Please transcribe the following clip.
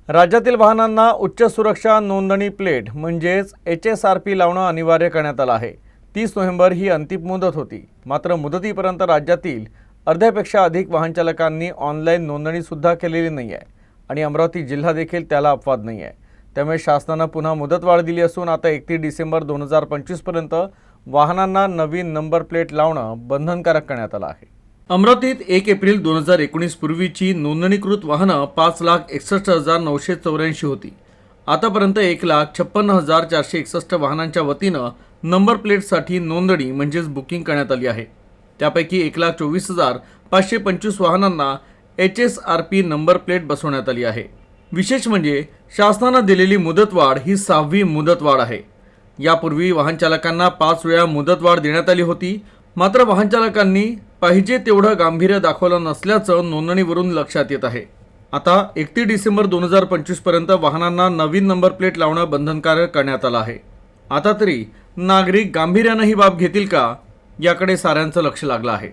राज्यातील वाहनांना उच्च सुरक्षा नोंदणी प्लेट म्हणजेच HSRP लावणं अनिवार्य करण्यात आलं आहे। 30 नोव्हेंबर ही अंतिम मुदत होती। मात्र मुदतीपर्यंत राज्यातील अर्ध्यापेक्षा अधिक वाहनचालकांनी ऑनलाईन नोंदणीसुद्धा केलेली नाही आहे आणि अमरावती जिल्हा देखील त्याला अपवाद नाही आहे। त्यामुळे शासनाने पुन्हा मुदतवाढ दिली असून आता 31 डिसेंबर 2025 पर्यंत वाहनांना नवीन नंबर प्लेट लावणं बंधनकारक करण्यात आलं आहे। अमरावतीत 1 एप्रिल 2019 पूर्वीची नोंदणीकृत वाहनं 5,61,984 होती। आतापर्यंत 1,56,461 वाहनांच्या वतीनं नंबर प्लेटसाठी नोंदणी म्हणजेच बुकिंग करण्यात आली आहे। त्यापैकी 1,24,525 वाहनांना HSRP नंबर प्लेट बसवण्यात आली आहे। विशेष म्हणजे शासनाने दिलेली मुदतवाढ ही 6वी मुदतवाढ आहे। यापूर्वी वाहनचालकांना 5 वेळा मुदतवाढ देण्यात आली होती। मात्र वाहनचालकांनी पाहिजे तेवढं गांभीर्य दाखवलं नसल्याचं नोंदणीवरून लक्षात येत आहे। आता 31 डिसेंबर 2025 पर्यंत वाहनांना नवीन नंबर प्लेट लावणं बंधनकारक करण्यात आलं आहे। आता तरी नागरिक गांभीर्यानं ही बाब घेतील का याकडे साऱ्यांचं लक्ष लागलं आहे।